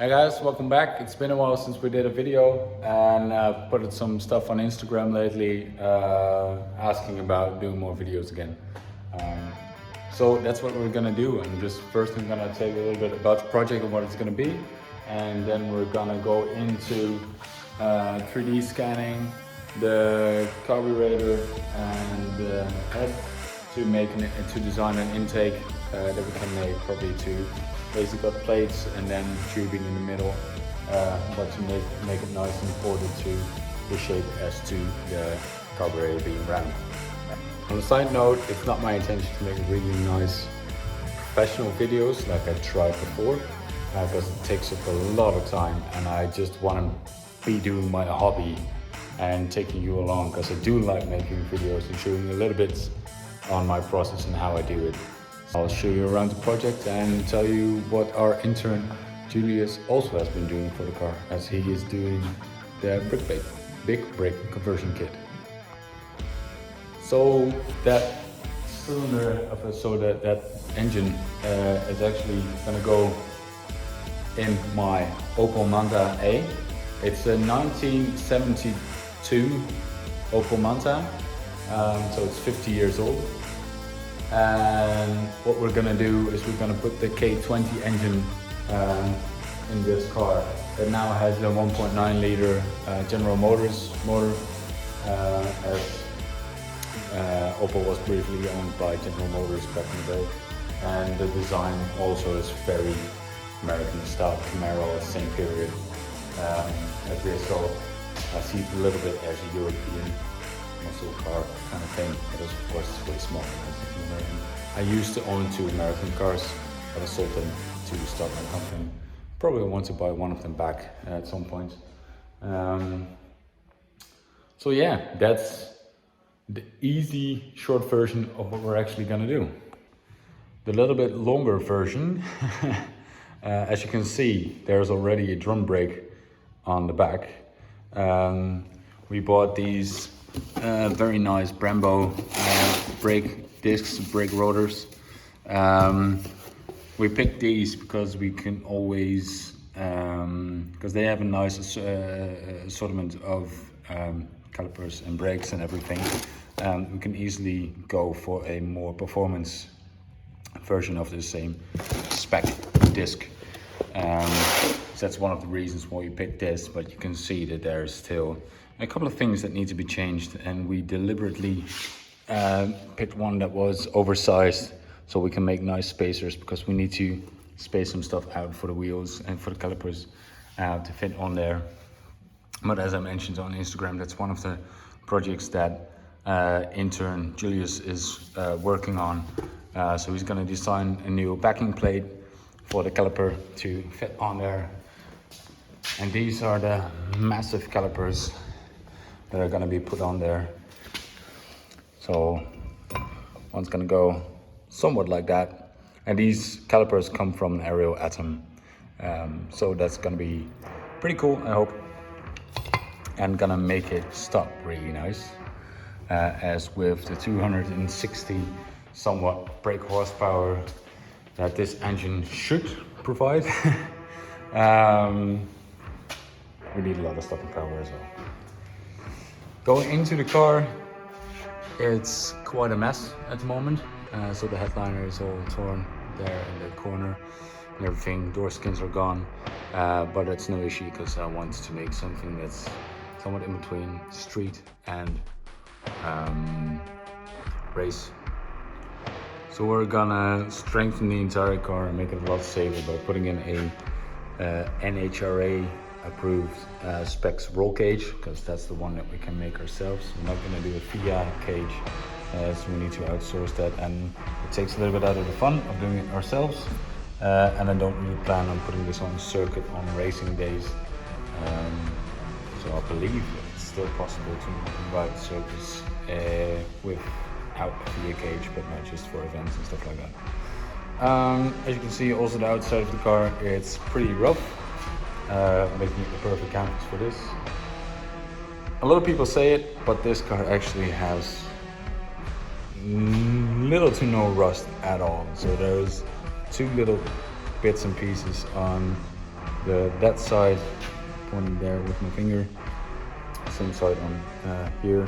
Hey guys, welcome back. It's been a while since we did a video and put some stuff on Instagram lately asking about doing more videos again. So that's what we're gonna do. And just first I'm gonna tell you a little bit about the project and what it's gonna be. And then we're gonna go into 3D scanning the carburator and the head to design an intake that we can make probably two. Basically got plates and then tubing in the middle, but to make it nice and ordered to the shape as to the carburetor being round. On a side note, it's not my intention to make really nice professional videos like I tried before, because it takes up a lot of time and I just want to be doing my hobby and taking you along, because I do like making videos and showing you a little bit on my process and how I do it. I'll show you around the project and tell you what our intern Julius also has been doing for the car, as he is doing the big brake conversion kit. So that cylinder, that engine is actually going to go in my Opel Manta A. It's a 1972 Opel Manta, so it's 50 years old. And what we're gonna do is we're gonna put the K20 engine in this car. It now has a 1.9 liter General Motors motor, as Opel was briefly owned by General Motors back in the day. And the design also is very American style, Camaro, same period as this. So I see it a little bit as a European muscle car kind of thing. It is of course way smaller than American. I used to own two American cars, but I sold them to start my company. Probably want to buy one of them back at some point. So yeah, that's the easy short version of what we're actually gonna do. The little bit longer version, as you can see, there's already a drum brake on the back. We bought these very nice Brembo brake discs, brake rotors. We picked these because we can always, because they have a nice assortment of calipers and brakes and everything. We can easily go for a more performance version of the same spec disc. So that's one of the reasons why we picked this, but you can see that there's still a couple of things that need to be changed, and we deliberately picked one that was oversized so we can make nice spacers, because we need to space some stuff out for the wheels and for the calipers to fit on there. But as I mentioned on Instagram, that's one of the projects that intern Julius is working on. So he's going to design a new backing plate for the caliper to fit on there. And these are the massive calipers that are going to be put on there. So one's going to go somewhat like that, and these calipers come from an Ariel Atom, so that's going to be pretty cool, I hope, and gonna make it stop really nice, as with the 260 somewhat brake horsepower that this engine should provide. We need a lot of stopping power as well. Going into the car, it's quite a mess at the moment. So the headliner is all torn there in the corner and everything. Door skins are gone, but it's no issue because I want to make something that's somewhat in between street and race. So we're gonna strengthen the entire car and make it a lot safer by putting in a NHRA approved specs roll cage, because that's the one that we can make ourselves. We're not going to do a FIA cage, so we need to outsource that, and it takes a little bit out of the fun of doing it ourselves. And I don't really plan on putting this on circuit on racing days, so I believe it's still possible to ride circuits without a FIA cage, but not just for events and stuff like that. As you can see, also the outside of the car, it's pretty rough, making it the perfect canvas for this. A lot of people say it, but this car actually has little to no rust at all. So there's two little bits and pieces on that side, pointing there with my finger, same side on here,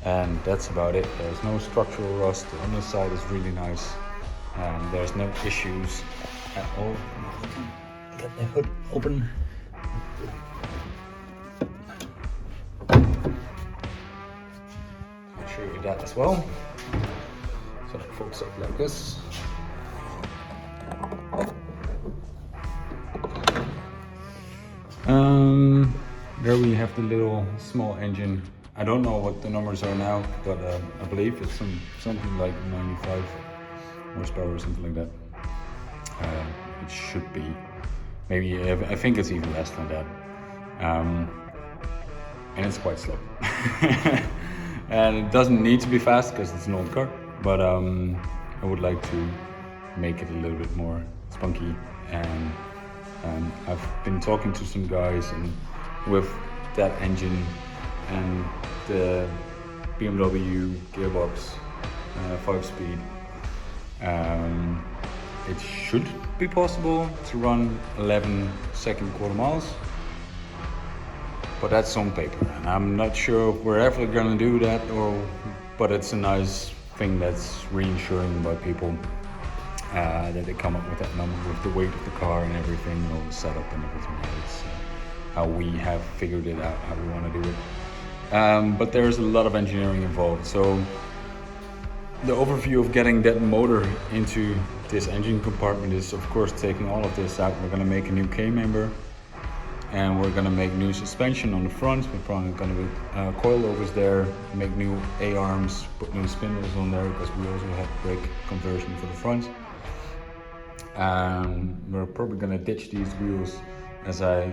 and that's about it. There's no structural rust. On this side is really nice, and there's no issues at all. Get the hood open. I'll show you that as well. So that folds up like this. There we have the little small engine. I don't know what the numbers are now, but I believe it's something like 95 horsepower or something like that. It should be. Maybe, I think it's even less than that. And it's quite slow. And it doesn't need to be fast because it's an old car, but I would like to make it a little bit more spunky. And I've been talking to some guys, and with that engine and the BMW gearbox, 5-speed, it should be possible to run 11-second quarter miles, but that's on paper, and I'm not sure if we're ever gonna do that, but it's a nice thing that's reassuring by people. That they come up with that number with the weight of the car and everything, all the setup and everything. It's how we have figured it out, how we want to do it. But there's a lot of engineering involved. So the overview of getting that motor into this engine compartment is, of course, taking all of this out. We're going to make a new K-member, and we're going to make new suspension on the front. We're probably going to put coilovers there, make new A-arms, put new spindles on there, because we also have brake conversion for the front. We're probably gonna ditch these wheels, as I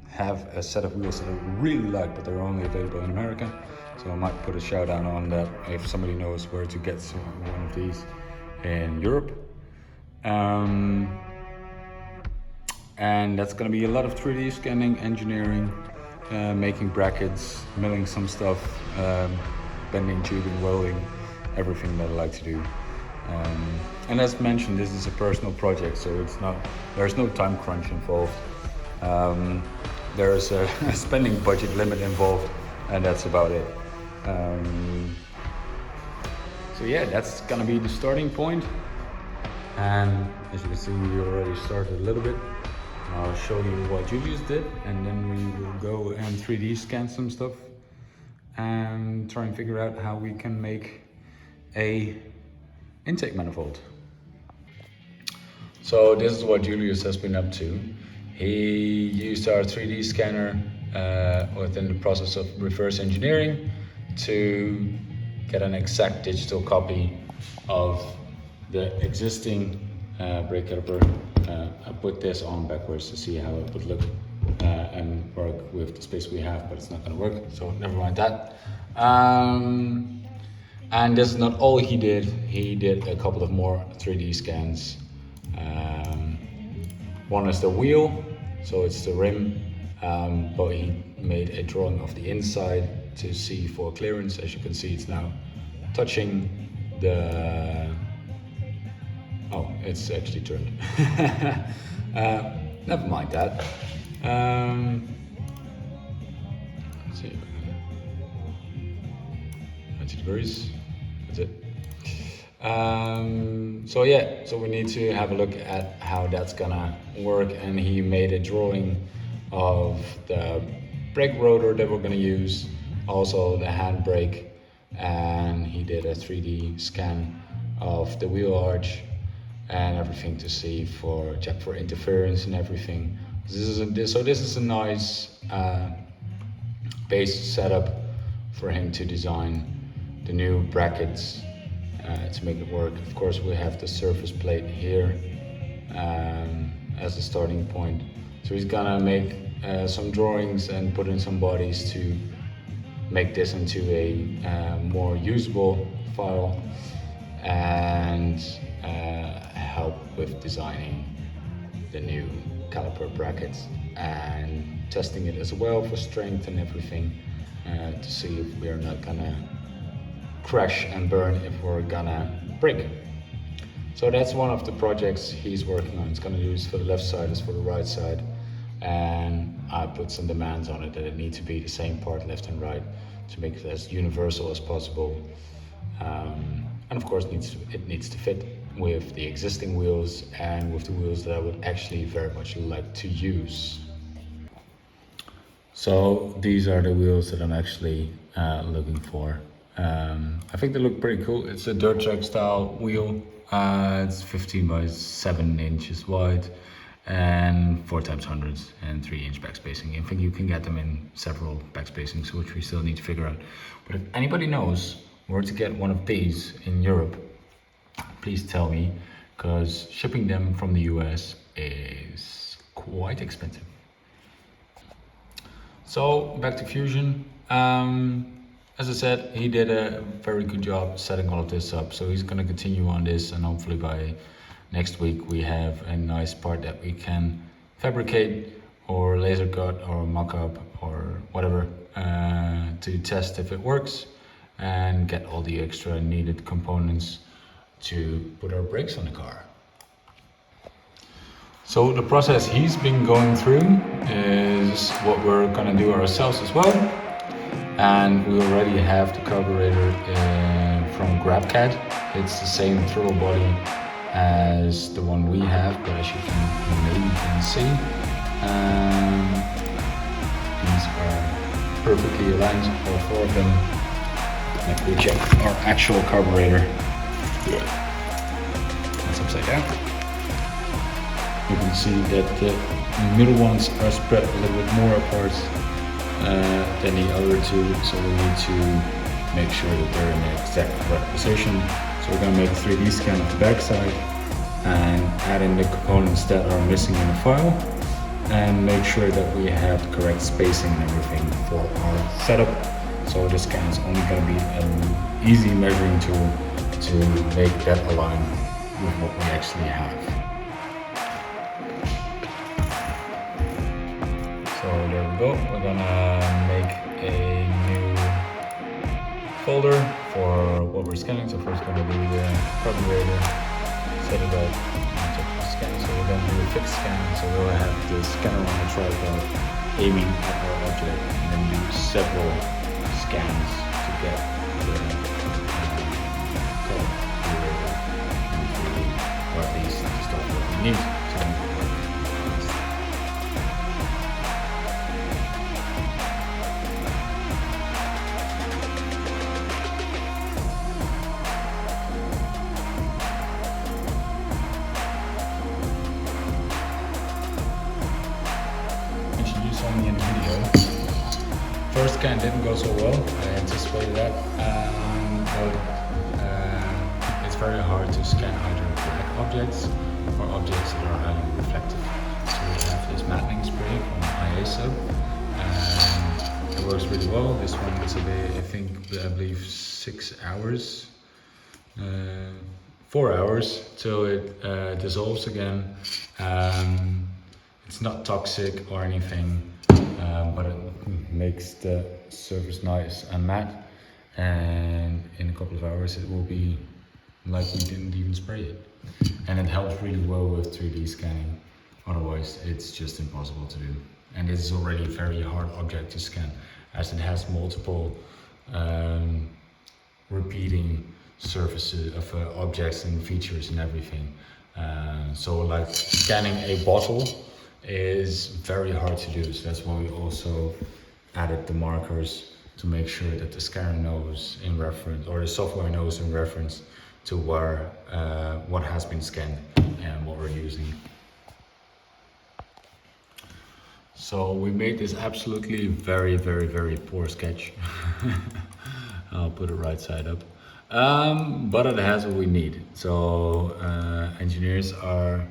have a set of wheels that I really like, but they're only available in America. So I might put a shout out on that if somebody knows where to get one of these in Europe. And that's gonna be a lot of 3D scanning, engineering, making brackets, milling some stuff, bending, tubing, welding, everything that I like to do. And as mentioned, this is a personal project, so there's no time crunch involved. There's a spending budget limit involved, and that's about it. So yeah, that's gonna be the starting point. And as you can see, we already started a little bit. I'll show you what Julius did, and then we will go and 3D scan some stuff and try and figure out how we can make a intake manifold. So this is what Julius has been up to. He used our 3D scanner within the process of reverse engineering to get an exact digital copy of the existing brake caliper. I put this on backwards to see how it would look and work with the space we have, but it's not going to work, so never mind that. And this is not all he did. He did a couple of more 3D scans. One is the wheel, so it's the rim, but he made a drawing of the inside to see for clearance. As you can see, it's now touching the... Oh, it's actually turned. Never mind that. Let's see. 90 degrees. That's it. So yeah, so we need to have a look at how that's gonna work, and he made a drawing of the brake rotor that we're gonna use, also the handbrake, and he did a 3D scan of the wheel arch and everything to see check for interference and everything. This is a nice base setup for him to design the new brackets to make it work. Of course, we have the surface plate here as a starting point. So he's gonna make some drawings and put in some bodies to make this into a more usable file, and help with designing the new caliper brackets and testing it as well for strength and everything, to see if we are not gonna crash and burn if we're gonna break. So that's one of the projects he's working on. It's gonna use for the left side as for the right side. and I put some demands on it that it needs to be the same part left and right to make it as universal as possible. And of course it needs to fit with the existing wheels and with the wheels that I would actually very much like to use. So these are the wheels that I'm actually looking for. I think they look pretty cool. It's a dirt track style wheel. It's 15 by 7 inches wide and 4 times hundreds and 3-inch back spacing. I think you can get them in several back spacings, which we still need to figure out. But if anybody knows where to get one of these in Europe, please tell me, because shipping them from the US is quite expensive. So back to Fusion. As I said, he did a very good job setting all of this up. So he's going to continue on this, and hopefully by next week we have a nice part that we can fabricate or laser cut or mock up or whatever to test if it works and get all the extra needed components to put our brakes on the car. So the process he's been going through is what we're gonna do ourselves as well. And we already have the carburetor from GrabCAD. It's the same throttle body as the one we have, but as you can see, these are perfectly aligned, all 4 of them. If we check our actual carburetor, that's upside down. You can see that the middle ones are spread a little bit more apart than the other 2, so we need to make sure that they're in the exact correct position. So we're going to make a 3D scan of the backside and add in the components that are missing in the file and make sure that we have the correct spacing and everything for our setup. So this scan is only going to be an easy measuring tool to make that align with what we actually have. So there we go. We're gonna make a new folder for what we're scanning. So first we're gonna do the carburetor, set it up, and check the scan. So we're gonna do a fixed scan. So we'll have the scanner on the tripod aiming at our object, and then do several scans to get the carburetor in 3D, or at least the stuff that we need to make it work. In the video. First scan didn't go so well, I anticipated that, but it's very hard to scan either black objects or objects that are highly reflective. So we have this mapping spray from IA Sub, and it works really well. This one is a bit, I believe 6 hours, 4 hours till it dissolves again. It's not toxic or anything, but it makes the surface nice and matte, and in a couple of hours it will be like we didn't even spray it. And it helps really well with 3D scanning, otherwise it's just impossible to do. And this is already a very hard object to scan, as it has multiple repeating surfaces of objects and features and everything. So like scanning a bottle is very hard to do, so that's why we also added the markers to make sure that the scanner knows in reference, or the software knows in reference to where what has been scanned and what we're using. So we made this absolutely very poor sketch. I'll put it right side up, but it has what we need. So engineers are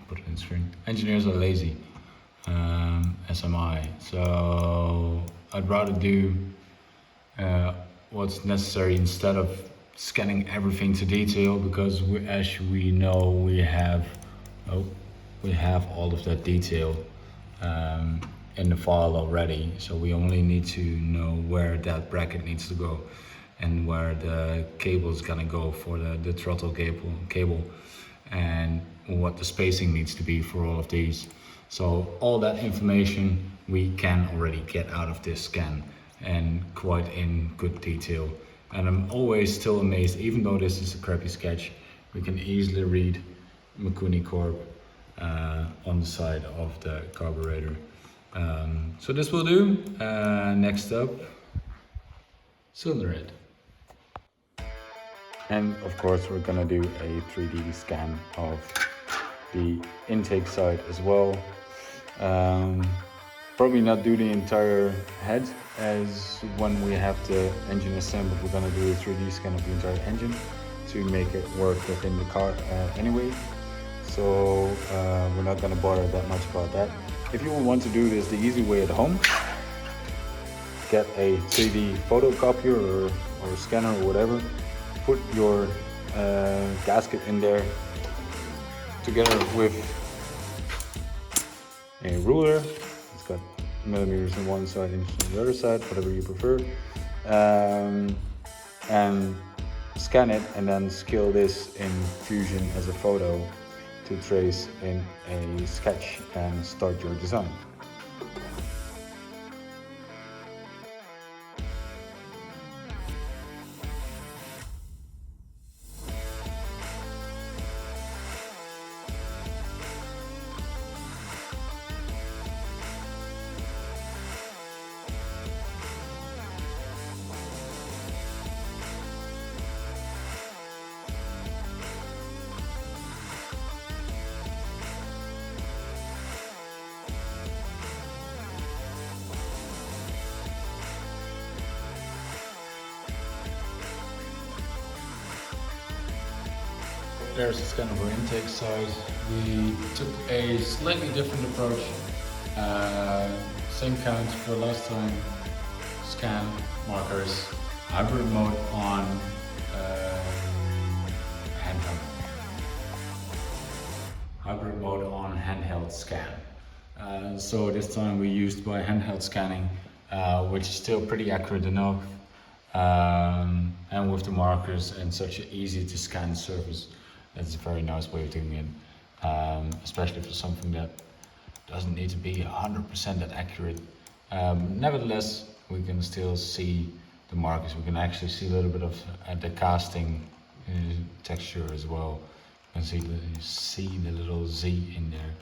put it in screen. Engineers are lazy, as am I. So I'd rather do what's necessary instead of scanning everything to detail, because as we know, we have all of that detail in the file already. So we only need to know where that bracket needs to go and where the cable is gonna go for the throttle cable, and what the spacing needs to be for all of these. So all that information we can already get out of this scan, and quite in good detail. And I'm always still amazed, even though this is a crappy sketch, we can easily read Mikuni Corp on the side of the carburetor. So this will do. Next up, cylinder head. And of course we're gonna do a 3D scan of the intake side as well. Probably not do the entire head, as when we have the engine assembled we're gonna do a 3D scan of the entire engine to make it work within the car anyway. So we're not gonna bother that much about that. If you want to do this the easy way at home, get a 3D photocopier or scanner or whatever, put your gasket in there together with a ruler. It's got millimeters on one side, inches on the other side, whatever you prefer, and scan it, and then scale this in Fusion as a photo to trace in a sketch and start your design. There's the scan of our intake side. We took a slightly different approach. Same count for last time. Scan, markers, hybrid mode on handheld. Hybrid mode on handheld scan. So this time we used by handheld scanning, which is still pretty accurate enough. And with the markers and such an easy to scan surface, that's a very nice way of doing it, especially for something that doesn't need to be 100% that accurate. Nevertheless, we can still see the markers. We can actually see a little bit of the casting texture as well. You can see the little Z in there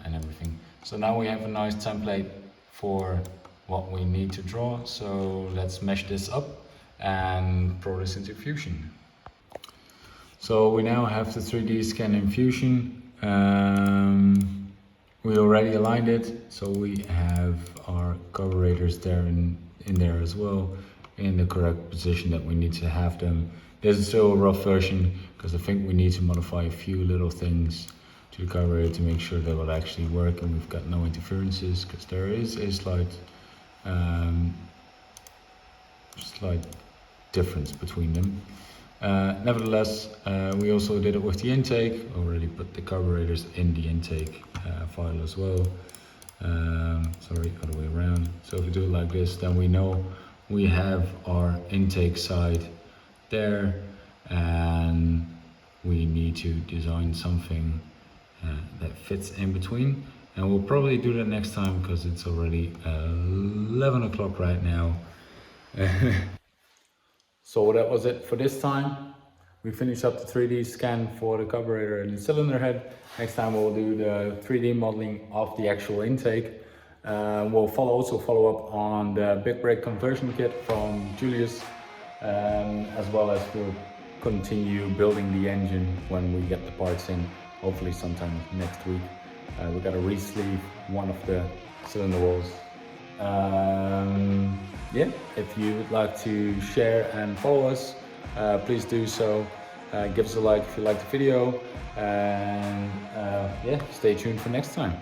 and everything. So now we have a nice template for what we need to draw. So let's mesh this up and throw this into Fusion. So we now have the 3D scan in Fusion. We already aligned it, so we have our carburetors there in there as well, in the correct position that we need to have them. This is still a rough version because I think we need to modify a few little things to the carburetor to make sure that will actually work, and we've got no interferences because there is a slight difference between them. Nevertheless, we also did it with the intake. Already put the carburetors in the intake file as well. Sorry, other way around. So if we do it like this, then we know we have our intake side there, and we need to design something that fits in between. And we'll probably do that next time because it's already 11 o'clock right now. So that was it for this time. We finished up the 3D scan for the carburetor and the cylinder head. Next time we'll do the 3D modeling of the actual intake. We'll also follow up on the big brake conversion kit from Julius, as well as we'll continue building the engine when we get the parts in, hopefully sometime next week. We got to re-sleeve one of the cylinder walls. Yeah, if you would like to share and follow us, please do so. Give us a like if you liked the video, and yeah, stay tuned for next time.